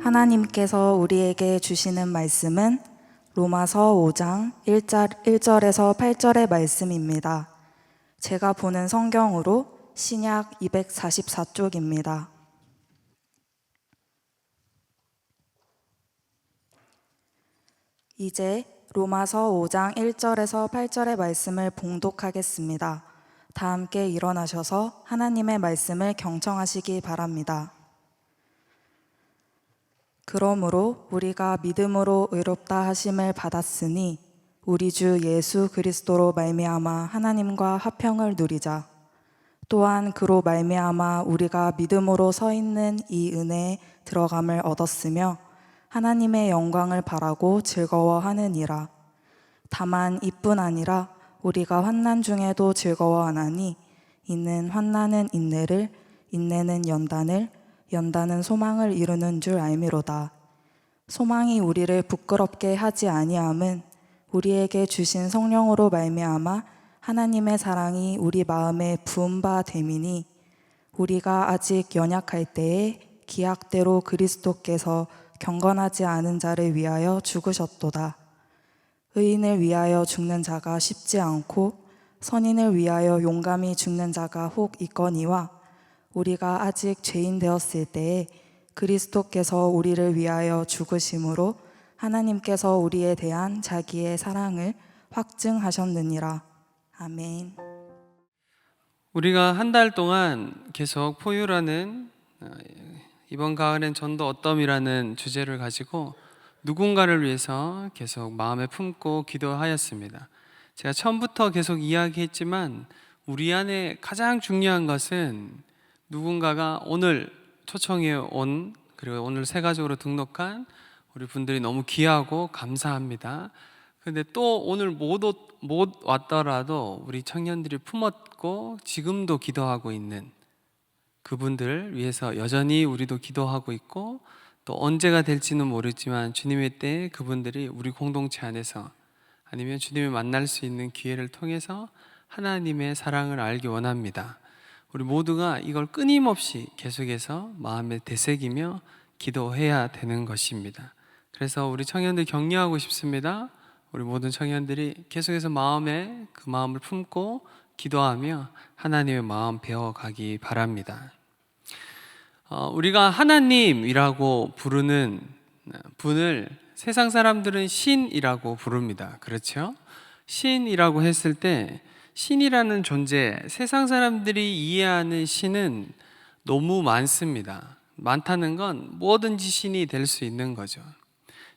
하나님께서 우리에게 주시는 말씀은 로마서 5장 1절에서 8절의 말씀입니다. 제가 보는 성경으로 신약 244쪽입니다. 이제 로마서 5장 1절에서 8절의 말씀을 봉독하겠습니다. 다 함께 일어나셔서 하나님의 말씀을 경청하시기 바랍니다. 그러므로 우리가 믿음으로 의롭다 하심을 받았으니 우리 주 예수 그리스도로 말미암아 하나님과 화평을 누리자. 또한 그로 말미암아 우리가 믿음으로 서 있는 이 은혜에 들어감을 얻었으며 하나님의 영광을 바라고 즐거워하느니라. 다만 이뿐 아니라 우리가 환난 중에도 즐거워하나니 이는 환난은 인내를, 인내는 연단을, 연단은 소망을 이루는 줄 알미로다. 소망이 우리를 부끄럽게 하지 아니함은 우리에게 주신 성령으로 말미암아 하나님의 사랑이 우리 마음에 부은 바 됨이니 우리가 아직 연약할 때에 기약대로 그리스도께서 경건하지 않은 자를 위하여 죽으셨도다. 의인을 위하여 죽는 자가 쉽지 않고 선인을 위하여 용감히 죽는 자가 혹 있거니와 우리가 아직 죄인 되었을 때에 그리스도께서 우리를 위하여 죽으심으로 하나님께서 우리에 대한 자기의 사랑을 확증하셨느니라. 아멘. 우리가 한 달 동안 계속 포유라는 이번 가을엔 전도 어떠이라는 주제를 가지고 누군가를 위해서 계속 마음에 품고 기도하였습니다. 제가 처음부터 계속 이야기했지만 우리 안에 가장 중요한 것은 누군가가 오늘 초청해 온, 그리고 오늘 새가족으로 등록한 우리 분들이 너무 귀하고 감사합니다. 근데 또 오늘 못 왔더라도 우리 청년들이 품었고 지금도 기도하고 있는 그분들 위해서 여전히 우리도 기도하고 있고, 또 언제가 될지는 모르지만 주님의 때에 그분들이 우리 공동체 안에서 아니면 주님을 만날 수 있는 기회를 통해서 하나님의 사랑을 알기 원합니다. 우리 모두가 이걸 끊임없이 계속해서 마음에 되새기며 기도해야 되는 것입니다. 그래서 우리 청년들 격려하고 싶습니다. 우리 모든 청년들이 계속해서 마음에 그 마음을 품고 기도하며 하나님의 마음 배워가기 바랍니다. 우리가 하나님이라고 부르는 분을 세상 사람들은 신이라고 부릅니다. 그렇죠? 신이라고 했을 때 신이라는 존재, 세상 사람들이 이해하는 신은 너무 많습니다. 많다는 건 뭐든지 신이 될 수 있는 거죠.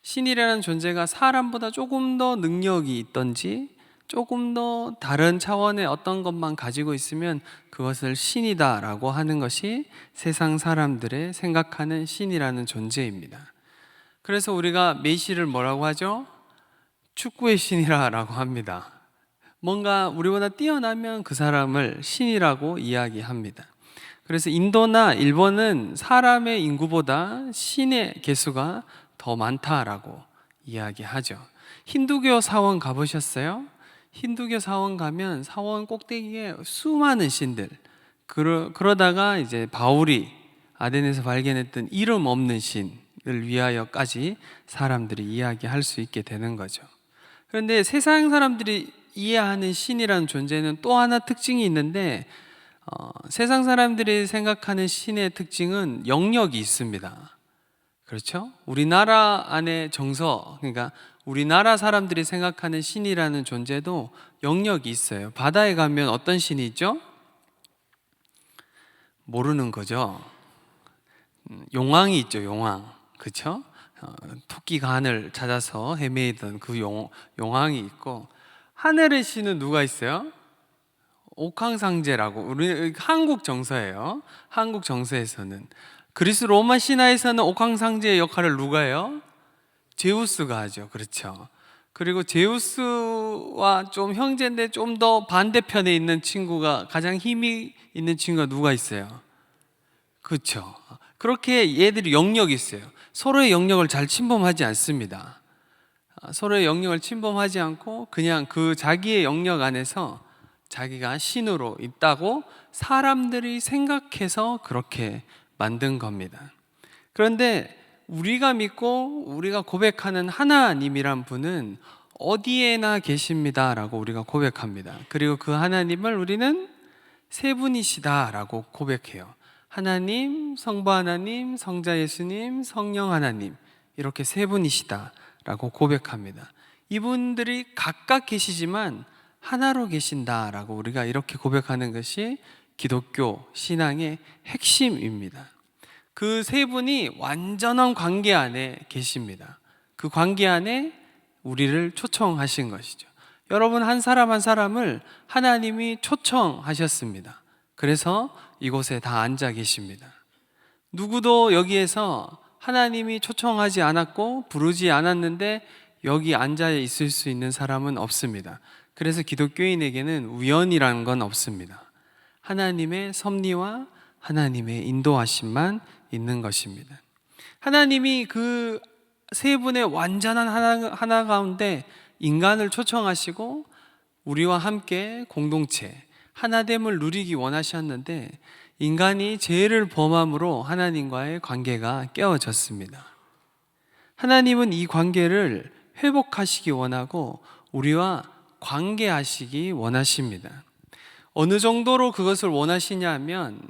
신이라는 존재가 사람보다 조금 더 능력이 있던지 조금 더 다른 차원의 어떤 것만 가지고 있으면 그것을 신이다라고 하는 것이 세상 사람들의 생각하는 신이라는 존재입니다. 그래서 우리가 메시를 뭐라고 하죠? 축구의 신이라고 합니다. 뭔가 우리보다 뛰어나면 그 사람을 신이라고 이야기합니다. 그래서 인도나 일본은 사람의 인구보다 신의 개수가 더 많다라고 이야기하죠. 힌두교 사원 가보셨어요? 힌두교 사원 가면 사원 꼭대기에 수많은 신들, 그러다가 이제 바울이 아덴에서 발견했던 이름 없는 신을 위하여까지 사람들이 이야기할 수 있게 되는 거죠. 그런데 세상 사람들이 이해하는 신이라는 존재는 또 하나 특징이 있는데, 세상 사람들이 생각하는 신의 특징은 영역이 있습니다. 그렇죠? 우리나라 안에 정서, 그러니까 우리나라 사람들이 생각하는 신이라는 존재도 영역이 있어요. 바다에 가면 어떤 신이 있죠? 모르는 거죠. 용왕이 있죠, 용왕. 그렇죠? 토끼 간을 찾아서 헤매이던 그 용왕이 있고, 하늘의 신은 누가 있어요? 옥황상제라고, 우리 한국 정서예요. 한국 정서에서는 그리스 로마 신화에서는 옥황상제의 역할을 누가 해요? 제우스가 하죠. 그렇죠. 그리고 제우스와 좀 형제인데 좀 더 반대편에 있는 친구가, 가장 힘이 있는 친구가 누가 있어요? 그렇죠. 그렇게 얘들이 영역이 있어요. 서로의 영역을 잘 침범하지 않습니다. 서로의 영역을 침범하지 않고 그냥 그 자기의 영역 안에서 자기가 신으로 있다고 사람들이 생각해서 그렇게 만든 겁니다. 그런데 우리가 믿고 우리가 고백하는 하나님이란 분은 어디에나 계십니다라고 우리가 고백합니다. 그리고 그 하나님을 우리는 세 분이시다라고 고백해요. 하나님, 성부 하나님, 성자 예수님, 성령 하나님, 이렇게 세 분이시다라고 고백합니다. 이분들이 각각 계시지만 하나로 계신다라고 우리가 이렇게 고백하는 것이 기독교 신앙의 핵심입니다. 그 세 분이 완전한 관계 안에 계십니다. 그 관계 안에 우리를 초청하신 것이죠. 여러분, 한 사람 한 사람을 하나님이 초청하셨습니다. 그래서 이곳에 다 앉아 계십니다. 누구도 여기에서 하나님이 초청하지 않았고 부르지 않았는데 여기 앉아 있을 수 있는 사람은 없습니다. 그래서 기독교인에게는 우연이라는 건 없습니다. 하나님의 섭리와 하나님의 인도하심만 있는 것입니다. 하나님이 그 세 분의 완전한 하나 가운데 인간을 초청하시고 우리와 함께 공동체, 하나됨을 누리기 원하셨는데 인간이 죄를 범함으로 하나님과의 관계가 깨어졌습니다. 하나님은 이 관계를 회복하시기 원하고 우리와 관계하시기 원하십니다. 어느 정도로 그것을 원하시냐 하면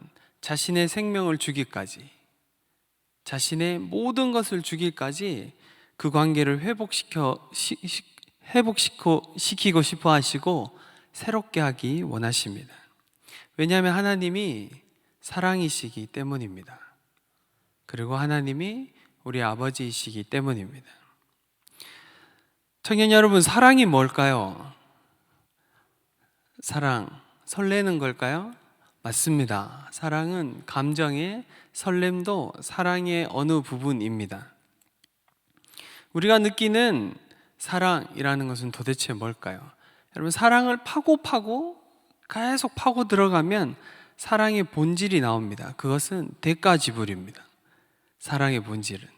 자신의 생명을 주기까지, 자신의 모든 것을 주기까지 그 관계를 회복시키고 싶어 하시고 새롭게 하기 원하십니다. 왜냐하면 하나님이 사랑이시기 때문입니다. 그리고 하나님이 우리 아버지이시기 때문입니다. 청년 여러분, 사랑이 뭘까요? 사랑, 설레는 걸까요? 맞습니다. 사랑은 감정의 설렘도 사랑의 어느 부분입니다. 우리가 느끼는 사랑이라는 것은 도대체 뭘까요? 여러분, 사랑을 파고 계속 파고 들어가면 사랑의 본질이 나옵니다. 그것은 대가 지불입니다. 사랑의 본질은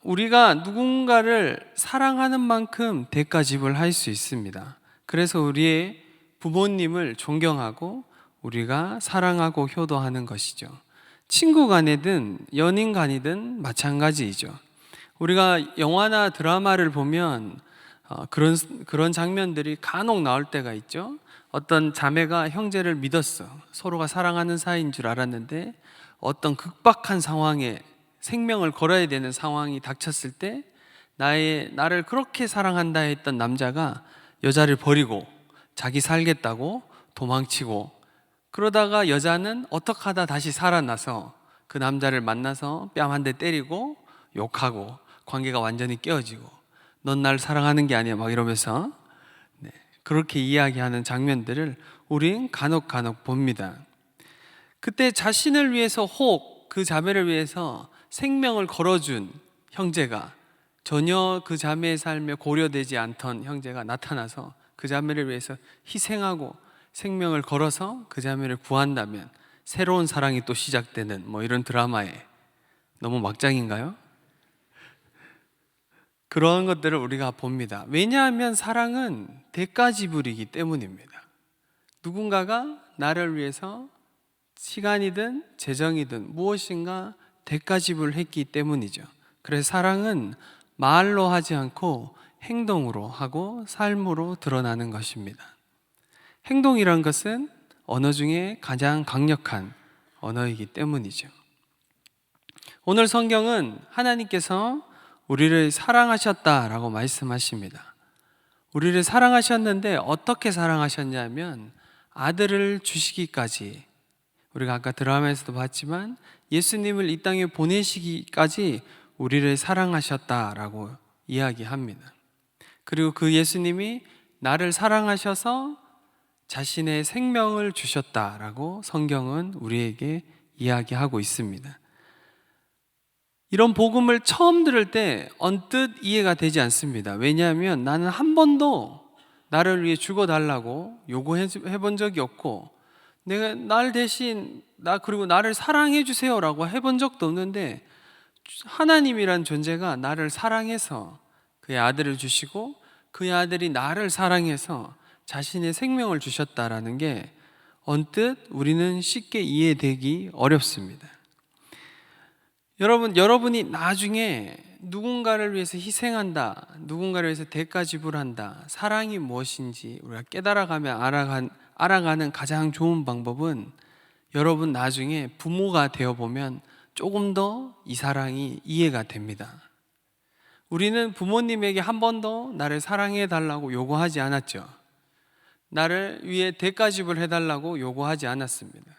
우리가 누군가를 사랑하는 만큼 대가 지불할 수 있습니다. 그래서 우리의 부모님을 존경하고 우리가 사랑하고 효도하는 것이죠. 친구 간이든 연인 간이든 마찬가지이죠. 우리가 영화나 드라마를 보면 그런 장면들이 간혹 나올 때가 있죠. 어떤 자매가 형제를 믿었어. 서로가 사랑하는 사이인 줄 알았는데 어떤 극박한 상황에 생명을 걸어야 되는 상황이 닥쳤을 때 나를 그렇게 사랑한다 했던 남자가 여자를 버리고 자기 살겠다고 도망치고, 그러다가 여자는 어떻게 하다 다시 살아나서 그 남자를 만나서 뺨 한 대 때리고 욕하고 관계가 완전히 깨어지고, 넌 날 사랑하는 게 아니야 막 이러면서 그렇게 이야기하는 장면들을 우린 간혹 봅니다. 그때 자신을 위해서 혹 그 자매를 위해서 생명을 걸어준 형제가 전혀 그 자매의 삶에 고려되지 않던 형제가 나타나서 그 자매를 위해서 희생하고 생명을 걸어서 그 자매를 구한다면 새로운 사랑이 또 시작되는 이런 드라마에 너무 막장인가요? 그런 것들을 우리가 봅니다. 왜냐하면 사랑은 대가 지불이기 때문입니다. 누군가가 나를 위해서 시간이든 재정이든 무엇인가 대가 지불했기 때문이죠. 그래서 사랑은 말로 하지 않고 행동으로 하고 삶으로 드러나는 것입니다. 행동이란 것은 언어 중에 가장 강력한 언어이기 때문이죠. 오늘 성경은 하나님께서 우리를 사랑하셨다라고 말씀하십니다. 우리를 사랑하셨는데 어떻게 사랑하셨냐면 아들을 주시기까지, 우리가 아까 드라마에서도 봤지만 예수님을 이 땅에 보내시기까지 우리를 사랑하셨다라고 이야기합니다. 그리고 그 예수님이 나를 사랑하셔서 자신의 생명을 주셨다라고 성경은 우리에게 이야기하고 있습니다. 이런 복음을 처음 들을 때 언뜻 이해가 되지 않습니다. 왜냐하면 나는 한 번도 나를 위해 죽어달라고 요구해 본 적이 없고, 내가 날 대신 그리고 나를 사랑해 주세요라고 해본 적도 없는데, 하나님이란 존재가 나를 사랑해서 그의 아들을 주시고 그의 아들이 나를 사랑해서 자신의 생명을 주셨다라는 게 언뜻 우리는 쉽게 이해되기 어렵습니다. 여러분이 나중에 누군가를 위해서 희생한다, 누군가를 위해서 대가 지불한다, 사랑이 무엇인지 우리가 깨달아가면 알아가는 가장 좋은 방법은 여러분 나중에 부모가 되어보면 조금 더 이 사랑이 이해가 됩니다. 우리는 부모님에게 한 번도 나를 사랑해 달라고 요구하지 않았죠. 나를 위해 대가 지불해달라고 요구하지 않았습니다.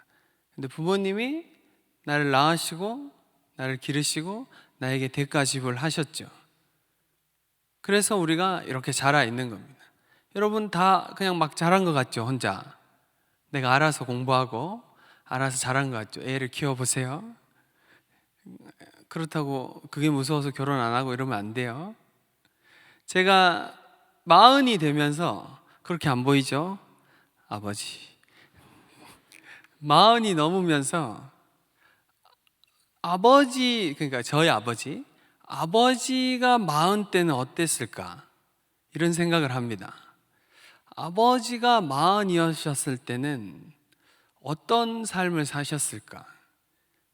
근데 부모님이 나를 낳으시고 나를 기르시고 나에게 대가 지불하셨죠. 그래서 우리가 이렇게 자라 있는 겁니다. 여러분 다 그냥 막 자란 것 같죠, 혼자. 내가 알아서 공부하고 알아서 자란 것 같죠. 애를 키워보세요. 그렇다고 그게 무서워서 결혼 안 하고 이러면 안 돼요. 제가 40이 되면서 그렇게 안 보이죠? 아버지 40이 넘으면서 그러니까 저희 아버지가 40 때는 어땠을까 이런 생각을 합니다. 아버지가 40이셨을 때는 어떤 삶을 사셨을까?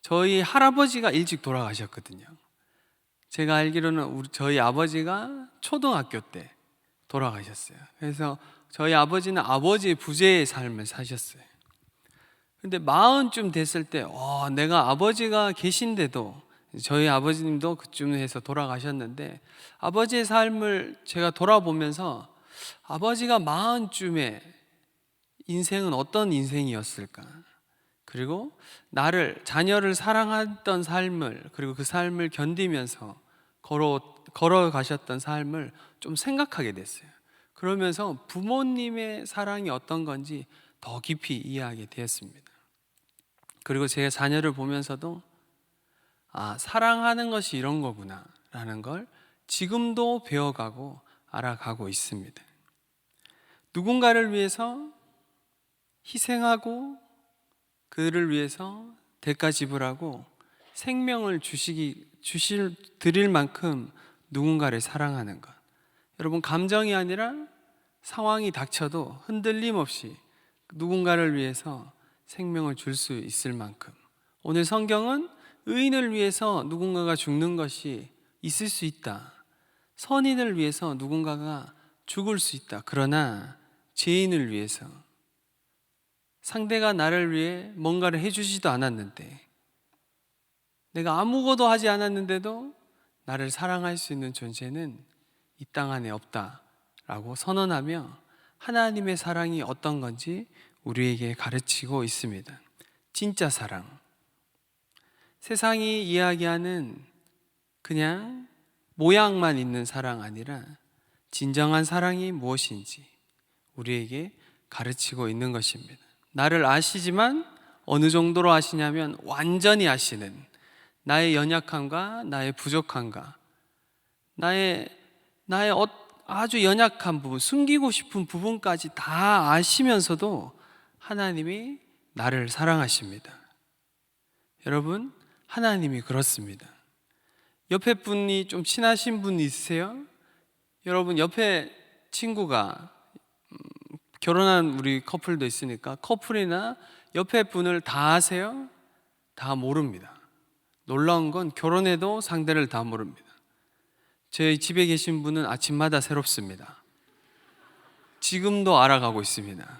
저희 할아버지가 일찍 돌아가셨거든요. 제가 알기로는 저희 아버지가 초등학교 때 돌아가셨어요. 그래서 저희 아버지는 아버지의 부재의 삶을 사셨어요. 근데 40쯤 됐을 때 내가 아버지가 계신데도, 저희 아버지님도 그쯤에서 돌아가셨는데 아버지의 삶을 제가 돌아보면서 아버지가 40쯤에 인생은 어떤 인생이었을까? 그리고 자녀를 사랑했던 삶을, 그리고 그 삶을 견디면서 걸어가셨던 삶을 좀 생각하게 됐어요. 그러면서 부모님의 사랑이 어떤 건지 더 깊이 이해하게 되었습니다. 그리고 제 자녀를 보면서도 사랑하는 것이 이런 거구나 라는 걸 지금도 배워가고 알아가고 있습니다. 누군가를 위해서 희생하고 그를 위해서 대가 지불하고 생명을 드릴 만큼 누군가를 사랑하는 것. 여러분, 감정이 아니라 상황이 닥쳐도 흔들림 없이 누군가를 위해서 생명을 줄 수 있을 만큼. 오늘 성경은 의인을 위해서 누군가가 죽는 것이 있을 수 있다. 선인을 위해서 누군가가 죽을 수 있다. 그러나 죄인을 위해서, 상대가 나를 위해 뭔가를 해주지도 않았는데, 내가 아무것도 하지 않았는데도 나를 사랑할 수 있는 존재는 이 땅 안에 없다라고 선언하며 하나님의 사랑이 어떤 건지 우리에게 가르치고 있습니다. 진짜 사랑. 세상이 이야기하는 그냥 모양만 있는 사랑 아니라 진정한 사랑이 무엇인지 우리에게 가르치고 있는 것입니다. 나를 아시지만 어느 정도로 아시냐면 완전히 아시는, 나의 연약함과 나의 부족함과 나의 아주 연약한 부분, 숨기고 싶은 부분까지 다 아시면서도 하나님이 나를 사랑하십니다. 여러분, 하나님이 그렇습니다. 옆에 분이 좀 친하신 분 있으세요? 여러분, 옆에 친구가 결혼한 우리 커플도 있으니까 커플이나 옆에 분을 다 아세요? 다 모릅니다. 놀라운 건 결혼해도 상대를 다 모릅니다. 저희 집에 계신 분은 아침마다 새롭습니다. 지금도 알아가고 있습니다.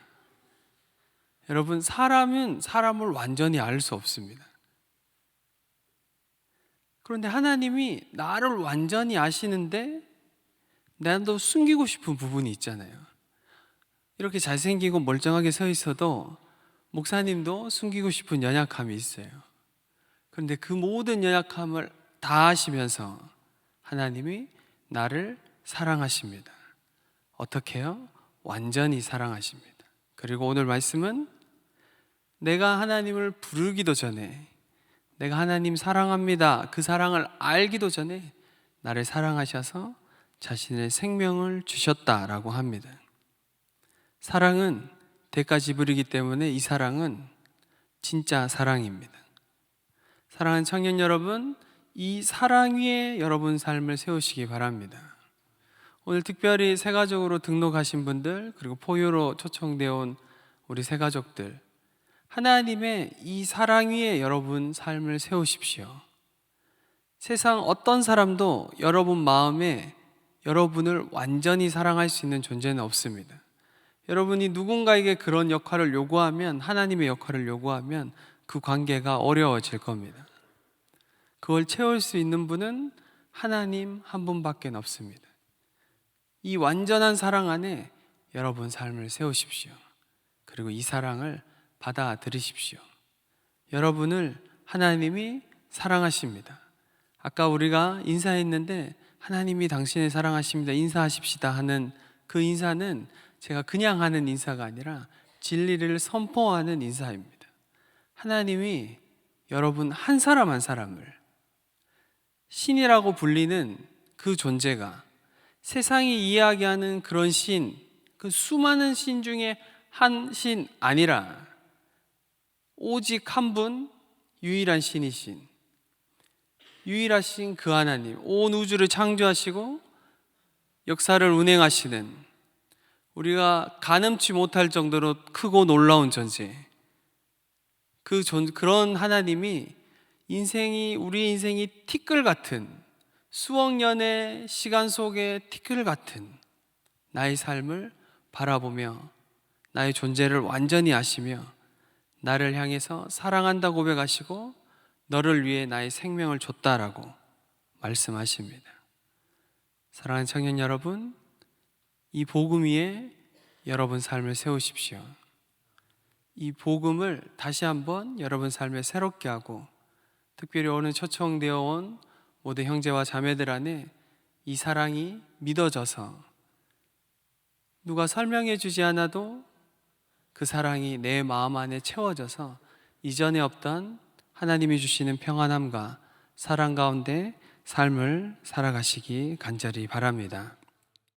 여러분, 사람은 사람을 완전히 알 수 없습니다. 그런데 하나님이 나를 완전히 아시는데 나도 숨기고 싶은 부분이 있잖아요. 이렇게 잘생기고 멀쩡하게 서 있어도 목사님도 숨기고 싶은 연약함이 있어요. 그런데 그 모든 연약함을 다 아시면서 하나님이 나를 사랑하십니다. 어떻게 해요? 완전히 사랑하십니다. 그리고 오늘 말씀은 내가 하나님을 부르기도 전에, 내가 하나님 사랑합니다, 그 사랑을 알기도 전에 나를 사랑하셔서 자신의 생명을 주셨다라고 합니다. 사랑은 대가 지불이기 때문에 이 사랑은 진짜 사랑입니다. 사랑하는 청년 여러분, 이 사랑 위에 여러분 삶을 세우시기 바랍니다. 오늘 특별히 새가족으로 등록하신 분들, 그리고 포유로 초청되어 온 우리 새가족들, 하나님의 이 사랑 위에 여러분 삶을 세우십시오. 세상 어떤 사람도 여러분 마음에 여러분을 완전히 사랑할 수 있는 존재는 없습니다. 여러분이 누군가에게 그런 역할을 요구하면, 하나님의 역할을 요구하면 그 관계가 어려워질 겁니다. 그걸 채울 수 있는 분은 하나님 한 분밖에 없습니다. 이 완전한 사랑 안에 여러분 삶을 세우십시오. 그리고 이 사랑을 받아들이십시오. 여러분을 하나님이 사랑하십니다. 아까 우리가 인사했는데 하나님이 당신을 사랑하십니다, 인사하십시다 하는 그 인사는 제가 그냥 하는 인사가 아니라 진리를 선포하는 인사입니다. 하나님이 여러분 한 사람 한 사람을, 신이라고 불리는 그 존재가 세상이 이야기하는 그런 신, 그 수많은 신 중에 한 신 아니라 오직 한 분, 유일한 신이신, 유일하신 그 하나님, 온 우주를 창조하시고 역사를 운행하시는, 우리가 가늠치 못할 정도로 크고 놀라운 존재, 그런 하나님이 우리 인생이 티끌 같은, 수억 년의 시간 속의 티끌 같은 나의 삶을 바라보며 나의 존재를 완전히 아시며 나를 향해서 사랑한다 고백하시고 너를 위해 나의 생명을 줬다라고 말씀하십니다. 사랑하는 청년 여러분, 이 복음 위에 여러분 삶을 세우십시오. 이 복음을 다시 한번 여러분 삶에 새롭게 하고, 특별히 오늘 초청되어 온 모든 형제와 자매들 안에 이 사랑이 믿어져서 누가 설명해 주지 않아도 그 사랑이 내 마음 안에 채워져서 이전에 없던 하나님이 주시는 평안함과 사랑 가운데 삶을 살아가시기 간절히 바랍니다.